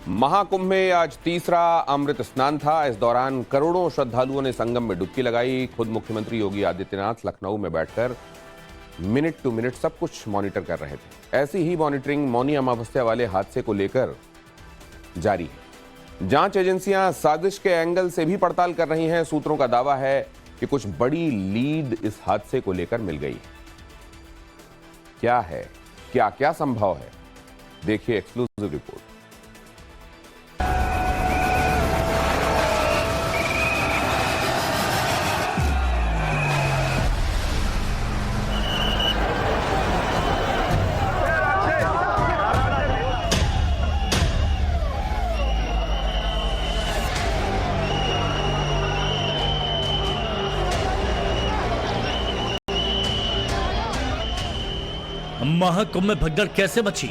महाकुंभ में आज तीसरा अमृत स्नान था। इस दौरान करोड़ों श्रद्धालुओं ने संगम में डुबकी लगाई। खुद मुख्यमंत्री योगी आदित्यनाथ लखनऊ में बैठकर मिनट टू मिनट सब कुछ मॉनिटर कर रहे थे। ऐसी ही मॉनिटरिंग मौनी अमावस्या वाले हादसे को लेकर जारी है। जांच एजेंसियां साजिश के एंगल से भी पड़ताल कर रही हैं। सूत्रों का दावा है कि कुछ बड़ी लीड इस हादसे को लेकर मिल गई। क्या है, क्या क्या संभव है, देखिए एक्सक्लूसिव रिपोर्ट। महाकुंभ में भगदड़ कैसे मची?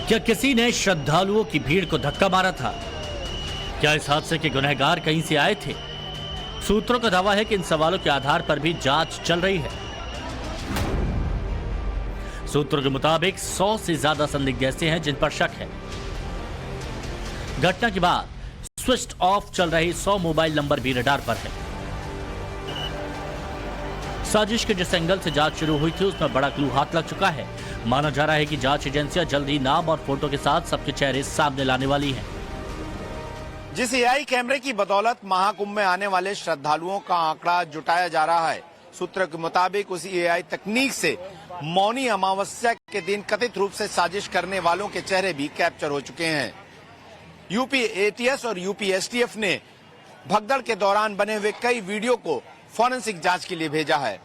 क्या किसी ने श्रद्धालुओं की भीड़ को धक्का मारा था? क्या इस हादसे के गुनहगार कहीं से आए थे? सूत्रों का दावा है कि इन सवालों के आधार पर भी जांच चल रही है। सूत्रों के मुताबिक 100 से ज्यादा संदिग्ध ऐसे हैं जिन पर शक है। घटना के बाद स्विच ऑफ चल रहे 100 मोबाइल नंबर भी रडार पर है। साजिश के जिस एंगल से जांच शुरू हुई थी उसमें बड़ा क्लू हाथ लग चुका है। माना जा रहा है कि जांच एजेंसियां जल्द ही नाम और फोटो के साथ सबके चेहरे सामने लाने वाली हैं। जिस एआई कैमरे की बदौलत महाकुंभ में आने वाले श्रद्धालुओं का आंकड़ा जुटाया जा रहा है, सूत्रों के मुताबिक उसी एआई तकनीक से मौनी अमावस्या के दिन कथित रूप से साजिश करने वालों के चेहरे भी कैप्चर हो चुके हैं। यूपी एटीएस और यूपी एसटीएफ ने भगदड़ के दौरान बने हुए कई वीडियो को फॉरेंसिक जांच के लिए भेजा है।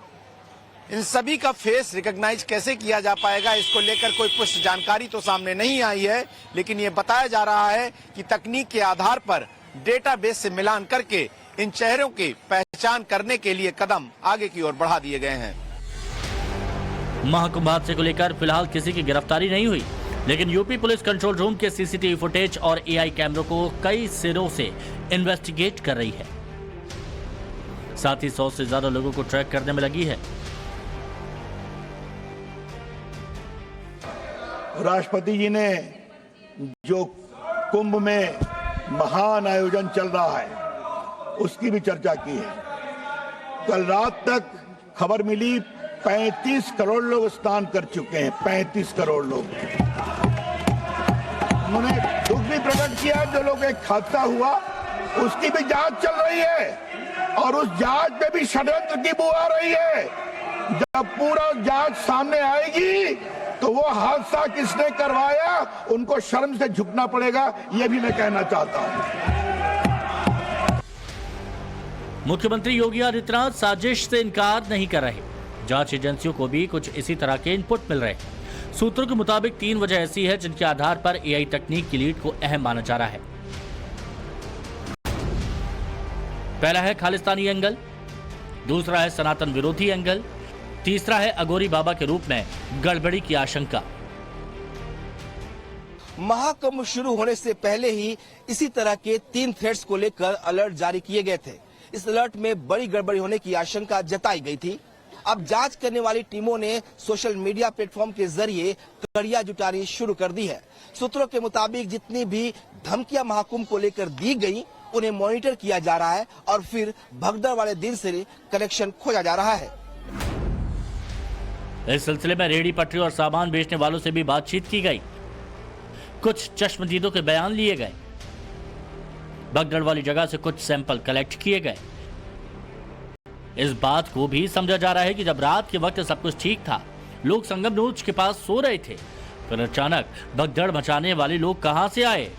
इन सभी का फेस रिकॉग्नाइज कैसे किया जा पाएगा, इसको लेकर कोई पुष्ट जानकारी तो सामने नहीं आई है, लेकिन ये बताया जा रहा है कि तकनीक के आधार पर डेटाबेस से मिलान करके इन चेहरों की पहचान करने के लिए कदम आगे की ओर बढ़ा दिए गए हैं। महाकुंभ हादसे को लेकर फिलहाल किसी की गिरफ्तारी नहीं हुई, लेकिन यूपी पुलिस कंट्रोल रूम के सीसीटीवी फुटेज और एआई कैमरों को कई सिरों से इन्वेस्टिगेट कर रही है। साथ ही 100 से ज्यादा लोगों को ट्रैक करने में लगी है। राष्ट्रपति जी ने जो कुंभ में महान आयोजन चल रहा है उसकी भी चर्चा की है। कल रात तक खबर मिली 35 करोड़ लोग स्नान कर चुके हैं। 35 करोड़ लोग। उन्होंने दुख भी प्रकट किया जो लोग एक हादसा हुआ उसकी भी जांच चल रही है और उस जांच में भी षड्यंत्र की बू आ रही है। जब पूरा जांच सामने आएगी तो वो हादसा किसने करवाया उनको शर्म से झुकना पड़ेगा, ये भी मैं कहना चाहता हूं। मुख्यमंत्री योगी आदित्यनाथ साजिश से इनकार नहीं कर रहे। जांच एजेंसियों को भी कुछ इसी तरह के इनपुट मिल रहे हैं। सूत्रों के मुताबिक 3 वजह ऐसी है जिनके आधार पर एआई तकनीक की लीड को अहम माना जा रहा है। पहला है खालिस्तानी एंगल, दूसरा है सनातन विरोधी एंगल, तीसरा है अघोरी बाबा के रूप में गड़बड़ी की आशंका। महाकुंभ शुरू होने से पहले ही इसी तरह के 3 थ्रेड्स को लेकर अलर्ट जारी किए गए थे। इस अलर्ट में बड़ी गड़बड़ी होने की आशंका जताई गई थी। अब जांच करने वाली टीमों ने सोशल मीडिया प्लेटफॉर्म के जरिए कड़ियां जुटानी शुरू कर दी है। सूत्रों के मुताबिक जितनी भी धमकियां महाकुंभ को लेकर दी गई उन्हें मॉनिटर किया जा रहा है और फिर भगदड़ वाले दिन से कनेक्शन खोजा जा रहा है। इस सिलसिले में रेहड़ी पटरी और सामान बेचने वालों से भी बातचीत की गई। कुछ चश्मदीदों के बयान लिए गए। भगदड़ वाली जगह से कुछ सैंपल कलेक्ट किए गए। इस बात को भी समझा जा रहा है कि जब रात के वक्त सब कुछ ठीक था, लोग संगम नोच के पास सो रहे थे, फिर अचानक भगदड़ मचाने वाले लोग कहां से आए?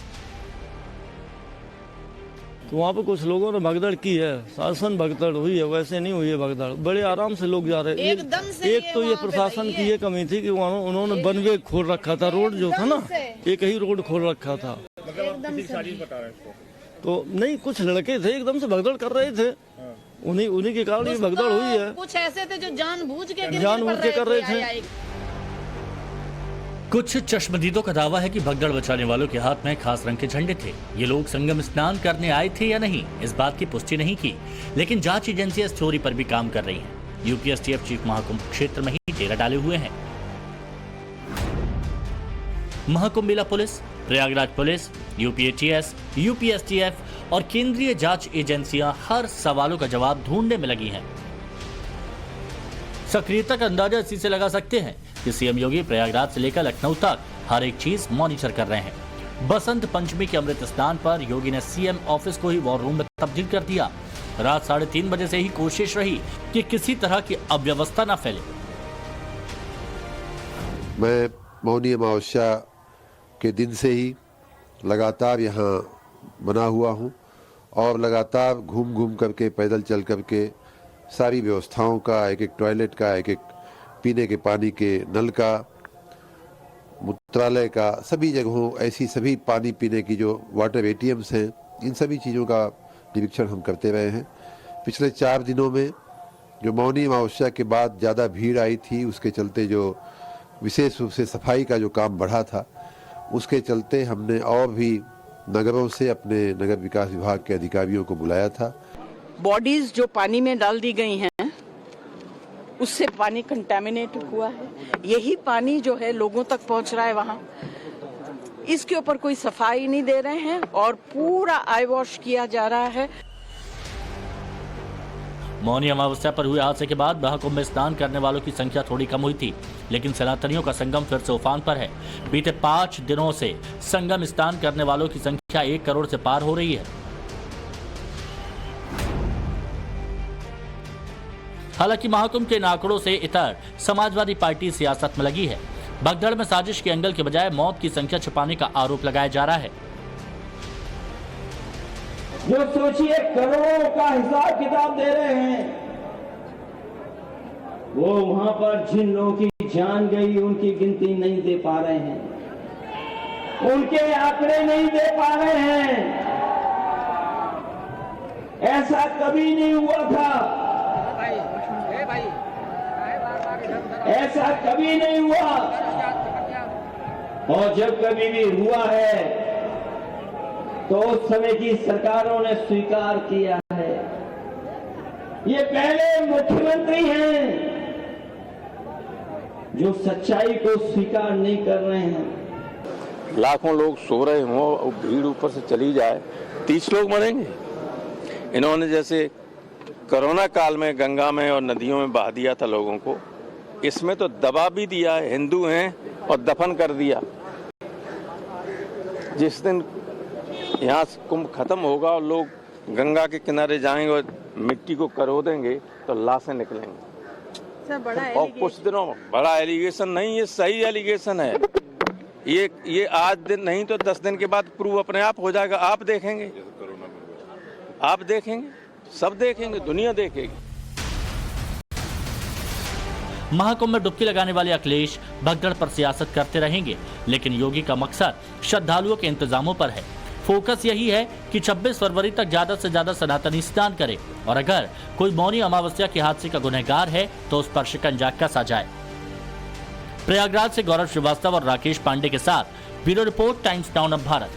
तो वहाँ पे कुछ लोगों ने भगदड़ की है। शासन भगदड़ हुई है, वैसे नहीं हुई है भगदड़। बड़े आराम से लोग जा रहे हैं। एक तो ये प्रशासन की ये कमी थी कि उन्होंने वन वे खोल रखा था। रोड जो था ना, एक ही रोड खोल रखा था। तो नहीं, कुछ लड़के थे एकदम से भगदड़ कर रहे थे। उन्हीं के कारण ये भगदड़ हुई है। कुछ ऐसे थे जो जानबूझ के कर रहे थे। कुछ चश्मदीदों का दावा है कि भगदड़ बचाने वालों के हाथ में खास रंग के झंडे थे। ये लोग संगम स्नान करने आए थे या नहीं, इस बात की पुष्टि नहीं की, लेकिन जांच एजेंसियां इस थ्योरी पर भी काम कर रही हैं। यूपीएसटीएफ चीफ महाकुंभ क्षेत्र में ही डेरा डाले हुए हैं। Mahakumbh Mela police Prayagraj police, UP ATS, UP STF और केंद्रीय जांच एजेंसियां हर सवालों का जवाब ढूंढने में लगी हैं। सक्रियता का अंदाजा इसी से लगा सकते हैं कि सीएम योगी प्रयागराज से लेकर लखनऊ तक हर एक चीज मॉनिटर कर रहे हैं। बसंत पंचमी के अमृत स्नान पर योगी ने सीएम ऑफिस को ही वॉर रूम में तब्दील कर दिया। रात 3:30 बजे से ही कोशिश रही कि किसी तरह की अव्यवस्था न फैले। मैं मौनी अमावस्या के दिन से ही लगातार यहाँ बना हुआ हूँ और लगातार घूम घूम करके, पैदल चल करके सारी व्यवस्थाओं का, एक एक टॉयलेट का, एक एक पीने के पानी के नल का, मूत्रालय का, सभी जगहों ऐसी सभी पानी पीने की जो वाटर एटीएम्स हैं, इन सभी चीज़ों का निरीक्षण हम करते रहे हैं। पिछले 4 दिनों में जो मौनी अमावस्या के बाद ज़्यादा भीड़ आई थी, उसके चलते जो विशेष रूप से सफाई का जो काम बढ़ा था, उसके चलते हमने और भी नगरों से अपने नगर विकास विभाग के अधिकारियों को बुलाया था। बॉडीज जो पानी में डाल दी गई हैं, उससे पानी कंटेमिनेट हुआ है। यही पानी जो है लोगों तक पहुंच रहा है वहां। इसके ऊपर कोई सफाई नहीं दे रहे हैं और पूरा आई वॉश किया जा रहा है। मौनी अमावस्या पर हुए हादसे के बाद महाकुंभ में स्नान करने वालों की संख्या थोड़ी कम हुई थी, लेकिन सनातनियों का संगम फिर से उफान पर है। बीते 5 दिनों से संगम स्नान करने वालों की संख्या 1 करोड़ से पार हो रही है। हालांकि महाकुंभ के इन आंकड़ों से इतर समाजवादी पार्टी सियासत में लगी है। भगदड़ में साजिश के एंगल के बजाय मौत की संख्या छुपाने का आरोप लगाया जा रहा है। जो सोचिए करोड़ों का हिसाब किताब दे रहे हैं, वो वहां पर जिन लोगों की जान गई उनकी गिनती नहीं दे पा रहे हैं, उनके आंकड़े नहीं दे पा रहे हैं। ऐसा कभी नहीं हुआ था, ऐसा कभी नहीं हुआ, और जब कभी भी हुआ है तो उस समय की सरकारों ने स्वीकार किया है। ये पहले मुख्यमंत्री हैं जो सच्चाई को स्वीकार नहीं कर रहे हैं। लाखों लोग सो रहे हों और भीड़ ऊपर से चली जाए, 30 लोग मरेंगे। इन्होंने जैसे कोरोना काल में गंगा में और नदियों में बहा दिया था लोगों को, इसमें तो दबा भी दिया है। हिंदू हैं और दफन कर दिया। जिस दिन यहाँ कुंभ खत्म होगा और लोग गंगा के किनारे जाएंगे और मिट्टी को करो देंगे तो लाशें निकलेंगे। और कुछ दिनों बड़ा एलिगेशन नहीं, ये सही एलिगेशन है। ये आज दिन नहीं तो 10 दिन के बाद प्रूव अपने आप हो जाएगा। आप देखेंगे, आप देखेंगे, सब देखेंगे, दुनिया देखेगी। महाकुंभ में डुबकी लगाने वाले अखिलेश भगदड़ पर सियासत करते रहेंगे, लेकिन योगी का मकसद श्रद्धालुओं के इंतजामों पर है। फोकस यही है कि 26 फरवरी तक ज्यादा से ज्यादा सनातनी स्नान करे और अगर कोई मौनी अमावस्या के हादसे का गुनहगार है तो उस पर शिकंजा कसा जाए। प्रयागराज से गौरव श्रीवास्तव और राकेश पांडे के साथ bureau report, times now Bharat.